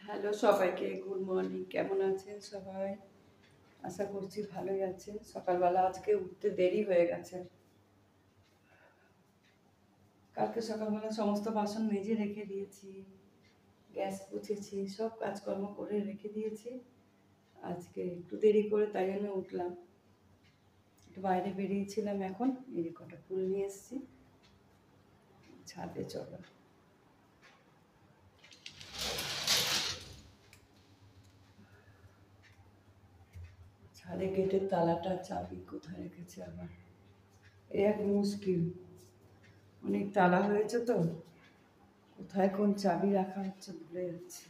Hello সবাইকে, good morning. কেমন আছেন সবাই? আশা করছি ভালোই আছেন। সকালবেলা আজকে উঠতে দেরি হয়ে গেছে। কালকে সকালবেলা সমস্ত বাসন মেজে রেখে দিয়েছি, গ্যাস মুছেছি, সব কাজকর্ম করে রেখে দিয়েছি। আজকে একটু দেরি করে তাই জন্য উঠলাম। একটু বাইরে বেরিয়েছিলাম, এখন এই কটা ফুল নিয়ে এসেছি। ছাদে চলো। ছাদে গেটের তালাটা চাবি কোথায় রেখেছে আবার, এই এক মুশকিল। অনেক তালা হয়েছে তো, কোথায় কোন চাবি রাখা হচ্ছে ভুলে যাচ্ছি।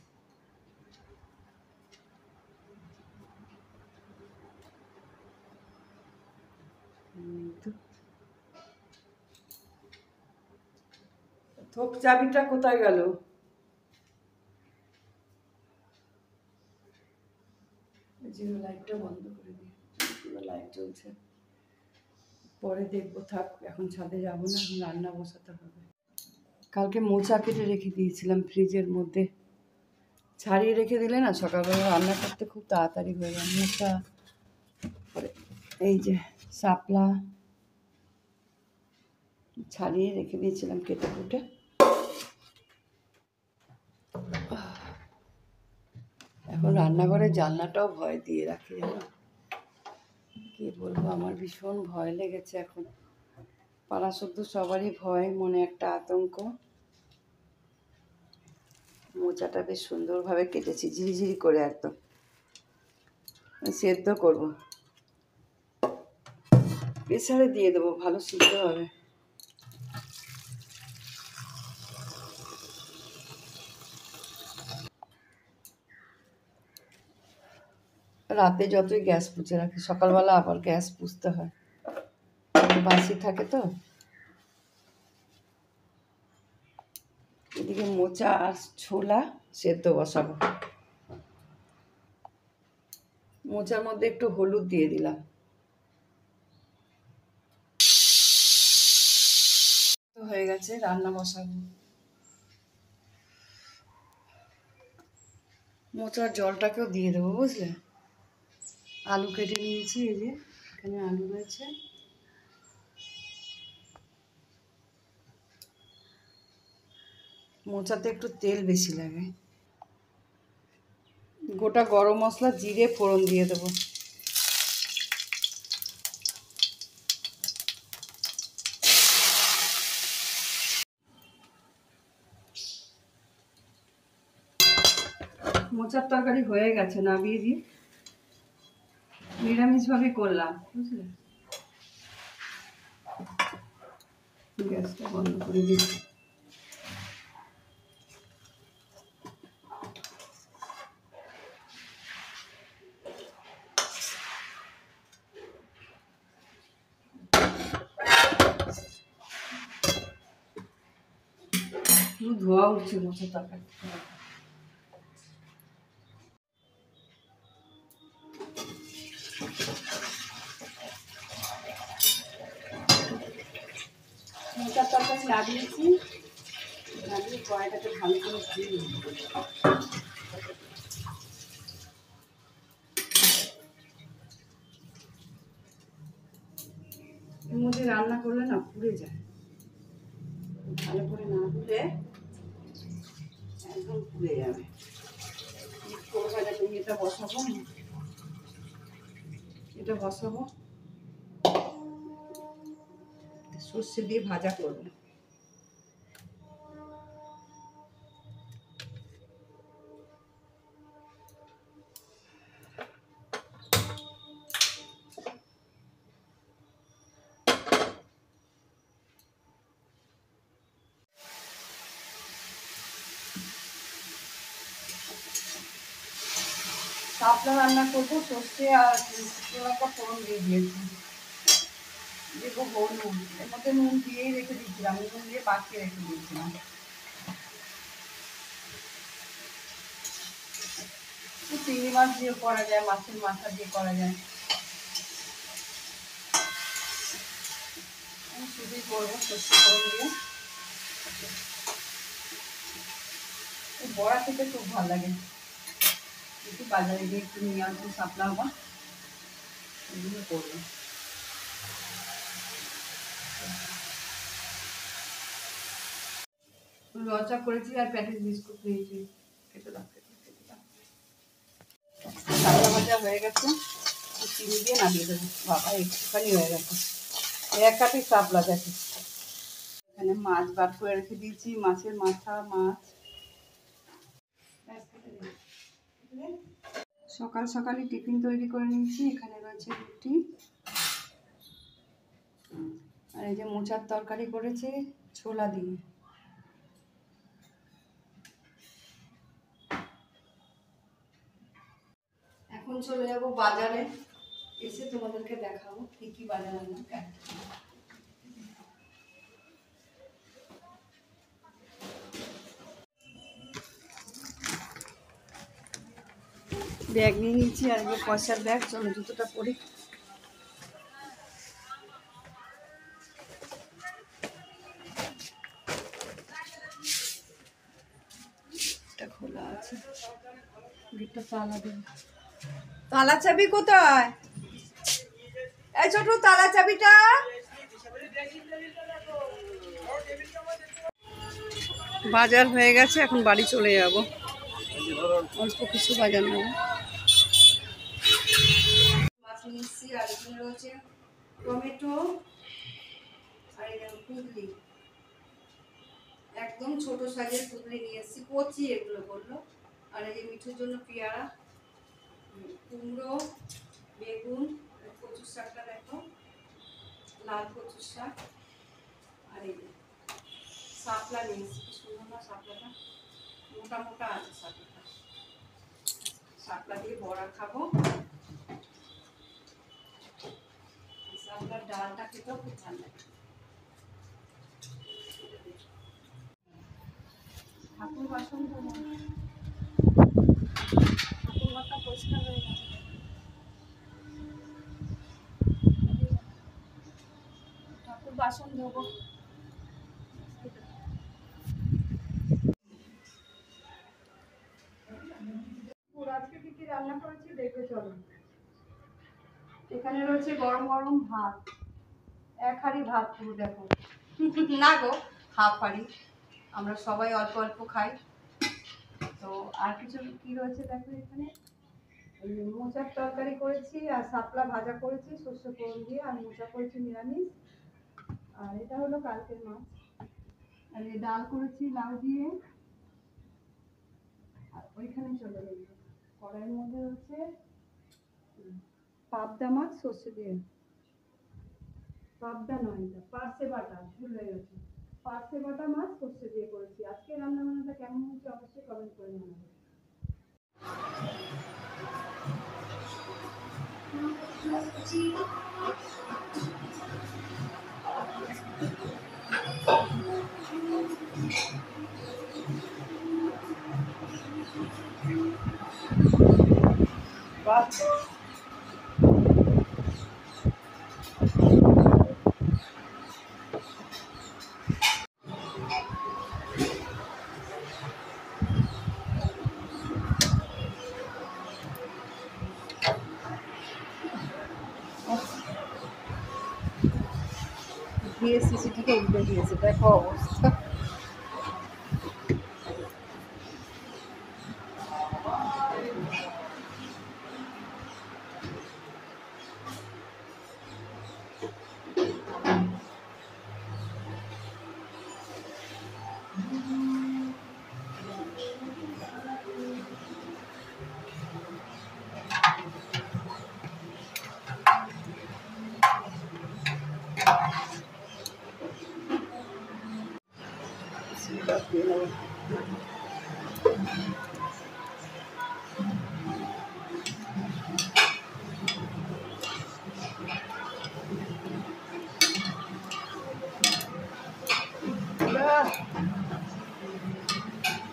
থোক চাবিটা কোথায় গেল? জিরো লাইটটা বন্ধ করে দিই, পুরো লাইট জ্বলছে। পরে দেখবো, থাক, এখন ছাদে যাবো না, এখন রান্না বসাতে হবে। কালকে মোচা কেটে রেখে দিয়েছিলাম ফ্রিজের মধ্যে। ছাড়িয়ে রেখে দিলে না সকালবেলা রান্না করতে খুব তাড়াতাড়ি হয়ে যায়। মোচা, এই যে শাপলা ছাড়িয়ে রেখে দিয়েছিলাম কেটে কুটে। এখন রান্নাঘরের জানলাটাও ভয় দিয়ে রাখি, জানো কি বলবো, আমার ভীষণ ভয় লেগেছে এখন। পাড়া শুদ্ধ সবারই ভয়, মনে একটা আতঙ্ক। মোচাটা বেশ সুন্দরভাবে কেটেছি, ঝিরিঝিরি করে একদম। সেদ্ধ করব, প্রেসারে দিয়ে দেবো, ভালো সিদ্ধ হবে। রাতে যতই গ্যাস পুছে রাখি, সকালবেলা আবার গ্যাস পুছতে হয়, বাসি থাকে তো। এদিকে মোচা আর ছোলা সেদ্ধ বসাবো। মোচার মধ্যে একটু হলুদ দিয়ে দিলাম। তো হয়ে গেছে, রান্না বসাবো। মোচার জলটাকেও দিয়ে দেবো, বুঝলে। আলু কেটে নিয়েছি, এই যে এখানে আলু রয়েছে। মোচাতে একটু তেল বেশি লাগে। গোটা গরম মশলা, জিরে ফোড়ন দিয়ে দেবো। মোচার তরকারি হয়ে গেছে, নামিয়ে দিই। নিরামিষভাবে করলাম, বুঝলে। গ্যাসটা বন্ধ করে দিচ্ছি। ধোয়া উঠছে মোচার তরকারি। মোচার তরকারি লাগিয়েছি, লাগিয়ে কড়াইটাকে ভালো করে ধুয়ে নিই। এর মধ্যে রান্না করলে না পুড়ে যায়, ভালো করে না ধুলে একদম পুড়ে যাবে। তুমি এটা বসাবো, এটা বসাবো, সর্ষে দিয়ে ভাজা করবো। শাপলা রান্না করবো, সর্ষে আর শুকনো লঙ্কা ফোড়ন দিয়ে দিয়েছি। দেবো হলুদ, এর মধ্যে নুন দিয়েই রেখে দিয়েছিলাম, নুন দিয়ে পাকিয়ে রেখে দিয়েছিলাম। চিংড়ি মাছ দিয়ে করা যায়, মাছের মাথা দিয়ে করা যায়। আমি শুধুই করবো সর্ষে ফোড়ন দিয়ে। বড়া খেতে খুব ভালো লাগে। একটু বাজারে গিয়ে একটু নিয়ে আসবো শাপলা হবা, এগুলো করবো। লচা করেছি আর প্যাকেট বিস্কুট নিয়েছি, খেতে দাও। শাপলা ভাজা হয়ে গেছে, চিনি দিয়ে নামিয়ে দেবো। বাবা একটুখানি হয়ে গেছে, এক কাটি শাপলা দেখে। এখানে মাছ বার করে রেখে দিয়েছি, মাছের মাথা, মাছ। সকাল সকালই টিফিন তৈরি করে নিয়েছি। এখানে রয়েছে রুটি, আর এই যে মোচার তরকারি করেছে ছোলা দিয়ে। এখন চলে যাব বাজারে, এসে তোমাদেরকে দেখাবো কি কি বাজার আনলাম। ব্যাগ নিয়ে নিয়েছি, আর এগুলো পয়সার ব্যাগ। চলো জুতোটা পরি। এটা খোলা আছে, গেটটা তালা দেব। তালা চাবি কোথায়? এই ছোট তালা চাবিটা। বাজার হয়ে গেছে, এখন বাড়ি চলে যাব। অল্প কিছু বাজার নেব। মাছ নিচ্ছি, আর এখানে রয়েছে টমেটো, আর এখানে কুঁদরি, একদম ছোট সাইজের কুঁদরি নিয়ে এসেছি, কচি এগুলো বললো। আর এই যে মিঠুর জন্য পেয়ারা, কুমড়ো, বেগুন, কচুর শাকটা দেখো, লাল কচুর শাক, আর এই যে শাপলা নিয়ে এসেছি। সুন্দর না শাপলাটা, মোটা মোটা আছে শাপলাটা। শাপলা দিয়ে বড়া খাবো, শাপলার ডালটা খেতেও খুব ভালো লাগে। ঠাকুর বাসন ধোবো, ঠাকুর ঘরটা পরিষ্কার হয়ে গেছে। ঠাকুর বাসন ধোবো। আজকে কি কি রান্না করেছি দেখবে চলো। এখানে রয়েছে গরম গরম ভাত, এক হাঁড়ি ভাত পুরো দেখো। না গো, হাফ হাঁড়ি, আমরা সবাই অল্প অল্প খাই। তো আর কিছু কি রয়েছে দেখো, এখানে মোচার তরকারি করেছি, আর শাপলা ভাজা করেছি সর্ষে ফোড়ন দিয়ে, আর মোচা করেছি নিরামিষ। আর এটা হলো কালকের মাছ। আর এই ডাল করেছি লাউ দিয়ে। আর ওইখানে চলে গেল কড়াইয়ের মধ্যে হচ্ছে পাবদা মাছ সর্ষে দিয়ে, পাবদা নয় এটা পার্সে বাটা, ভুল হয়ে গেছে। পার্সে বাটা মাছ সর্ষে দিয়ে করেছি। আজকে রান্না বান্নাটা কেমন হচ্ছে অবশ্যই কমেন্ট করে জানাবেন। দিয়ে সিসিটিকে উল্টে দিয়েছে, দেখো অবস্থা।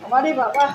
বাবা রে বাবা।